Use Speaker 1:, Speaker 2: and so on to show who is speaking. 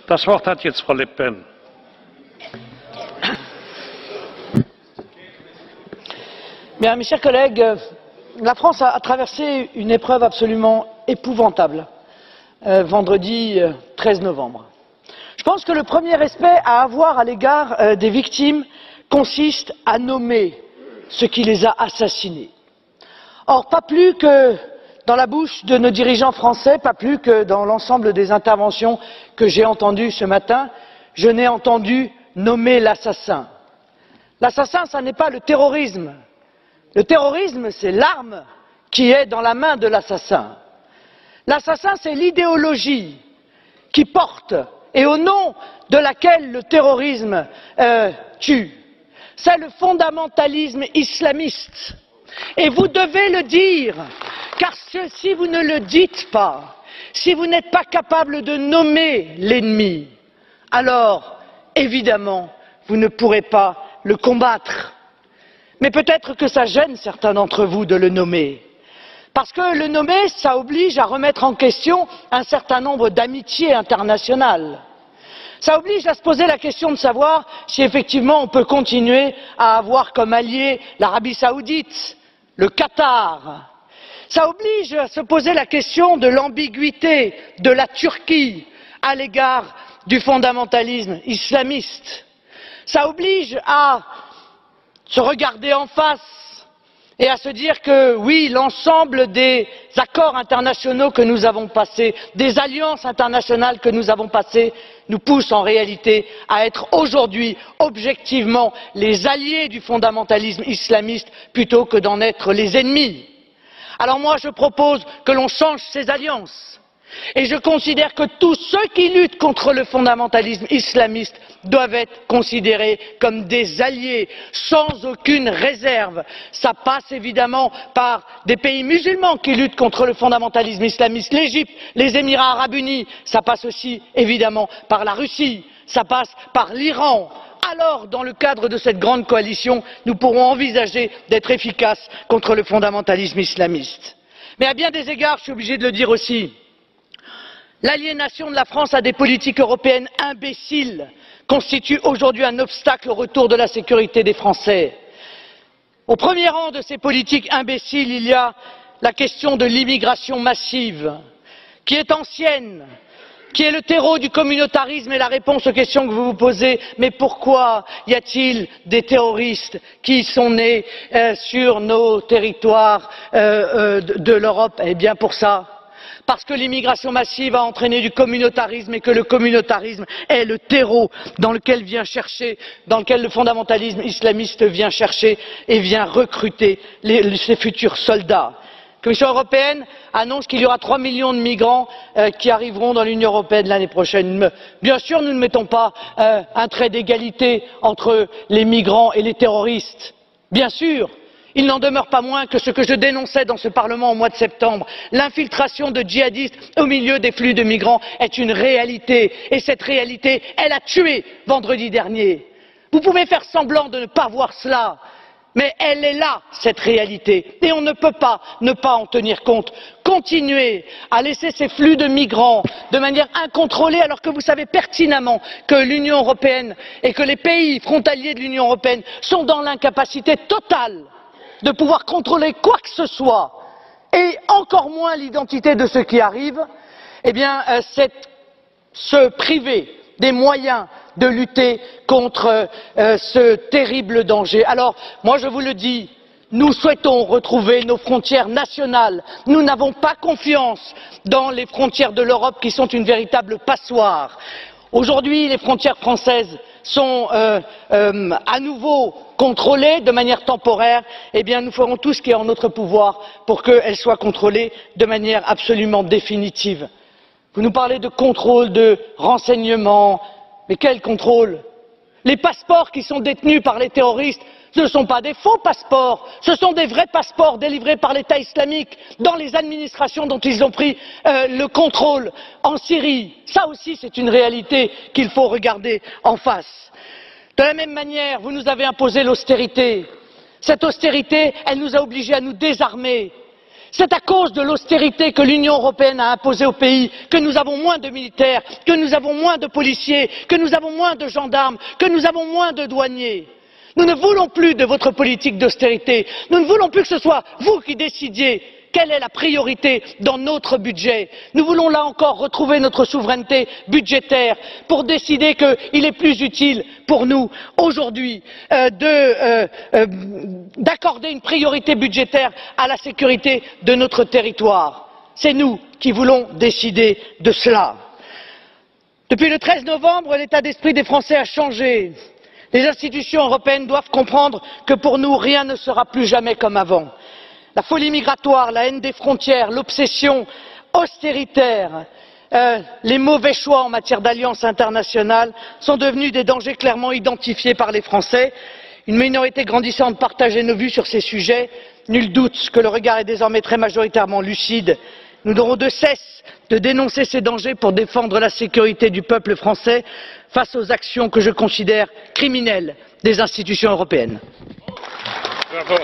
Speaker 1: Das Wort hat jetzt Frau Le Pen.
Speaker 2: Bien, mes chers collègues, la France a traversé une épreuve absolument épouvantable vendredi 13 novembre. Je pense que le premier respect à avoir à l'égard des victimes consiste à nommer ce qui les a assassinés. Or, pas plus que dans la bouche de nos dirigeants français, pas plus que dans l'ensemble des interventions que j'ai entendues ce matin, je n'ai entendu nommer l'assassin. L'assassin, ça n'est pas le terrorisme. Le terrorisme, c'est l'arme qui est dans la main de l'assassin. L'assassin, c'est l'idéologie qui porte et au nom de laquelle le terrorisme tue. C'est le fondamentalisme islamiste. Et vous devez le dire, car si vous ne le dites pas, si vous n'êtes pas capable de nommer l'ennemi, alors, évidemment, vous ne pourrez pas le combattre. Mais peut-être que ça gêne certains d'entre vous de le nommer. Parce que le nommer, ça oblige à remettre en question un certain nombre d'amitiés internationales. Ça oblige à se poser la question de savoir si effectivement on peut continuer à avoir comme allié l'Arabie Saoudite, le Qatar. Ça oblige à se poser la question de l'ambiguïté de la Turquie à l'égard du fondamentalisme islamiste. Ça oblige à se regarder en face et à se dire que oui, l'ensemble des accords internationaux que nous avons passés, des alliances internationales que nous avons passées, nous poussent en réalité à être aujourd'hui objectivement les alliés du fondamentalisme islamiste plutôt que d'en être les ennemis. Alors moi je propose que l'on change ces alliances et je considère que tous ceux qui luttent contre le fondamentalisme islamiste doivent être considérés comme des alliés, sans aucune réserve. Ça passe évidemment par des pays musulmans qui luttent contre le fondamentalisme islamiste, l'Égypte, les Émirats arabes unis, ça passe aussi évidemment par la Russie, ça passe par l'Iran. Alors, dans le cadre de cette grande coalition, nous pourrons envisager d'être efficaces contre le fondamentalisme islamiste. Mais à bien des égards, je suis obligé de le dire aussi, l'aliénation de la France à des politiques européennes imbéciles constitue aujourd'hui un obstacle au retour de la sécurité des Français. Au premier rang de ces politiques imbéciles, il y a la question de l'immigration massive, qui est ancienne, qui est le terreau du communautarisme et la réponse aux questions que vous vous posez. Mais pourquoi y a-t-il des terroristes qui sont nés sur nos territoires de l'Europe? Eh bien pour ça. Parce que l'immigration massive a entraîné du communautarisme et que le communautarisme est le terreau dans lequel le fondamentalisme islamiste vient chercher et vient recruter ses futurs soldats. La Commission européenne annonce qu'il y aura 3 millions de migrants qui arriveront dans l'Union européenne l'année prochaine. Bien sûr, nous ne mettons pas un trait d'égalité entre les migrants et les terroristes. Bien sûr. Il n'en demeure pas moins que ce que je dénonçais dans ce Parlement au mois de septembre, l'infiltration de djihadistes au milieu des flux de migrants est une réalité. Et cette réalité, elle a tué vendredi dernier. Vous pouvez faire semblant de ne pas voir cela, mais elle est là, cette réalité. Et on ne peut pas ne pas en tenir compte. Continuer à laisser ces flux de migrants de manière incontrôlée alors que vous savez pertinemment que l'Union européenne et que les pays frontaliers de l'Union européenne sont dans l'incapacité totale de pouvoir contrôler quoi que ce soit, et encore moins l'identité de ceux qui arrivent, eh bien, c'est se priver des moyens de lutter contre ce terrible danger. Alors, moi je vous le dis, nous souhaitons retrouver nos frontières nationales. Nous n'avons pas confiance dans les frontières de l'Europe qui sont une véritable passoire. Aujourd'hui, les frontières françaises sont à nouveau contrôlées de manière temporaire. Eh bien, nous ferons tout ce qui est en notre pouvoir pour qu'elles soient contrôlées de manière absolument définitive. Vous nous parlez de contrôle, de renseignement, mais quel contrôle? Les passeports qui sont détenus par les terroristes, ce ne sont pas des faux passeports, ce sont des vrais passeports délivrés par l'État islamique dans les administrations dont ils ont pris le contrôle en Syrie. Ça aussi, c'est une réalité qu'il faut regarder en face. De la même manière, vous nous avez imposé l'austérité. Cette austérité, elle nous a obligés à nous désarmer. C'est à cause de l'austérité que l'Union européenne a imposée au pays que nous avons moins de militaires, que nous avons moins de policiers, que nous avons moins de gendarmes, que nous avons moins de douaniers. Nous ne voulons plus de votre politique d'austérité. Nous ne voulons plus que ce soit vous qui décidiez quelle est la priorité dans notre budget. Nous voulons là encore retrouver notre souveraineté budgétaire pour décider qu'il est plus utile pour nous aujourd'hui d'accorder une priorité budgétaire à la sécurité de notre territoire. C'est nous qui voulons décider de cela. Depuis le 13 novembre, l'état d'esprit des Français a changé. Les institutions européennes doivent comprendre que pour nous, rien ne sera plus jamais comme avant. La folie migratoire, la haine des frontières, l'obsession austéritaire, les mauvais choix en matière d'alliances internationales sont devenus des dangers clairement identifiés par les Français. Une minorité grandissante partageait nos vues sur ces sujets. Nul doute que le regard est désormais très majoritairement lucide. Nous n'aurons de cesse de dénoncer ces dangers pour défendre la sécurité du peuple français face aux actions que je considère criminelles des institutions européennes.
Speaker 1: Bravo.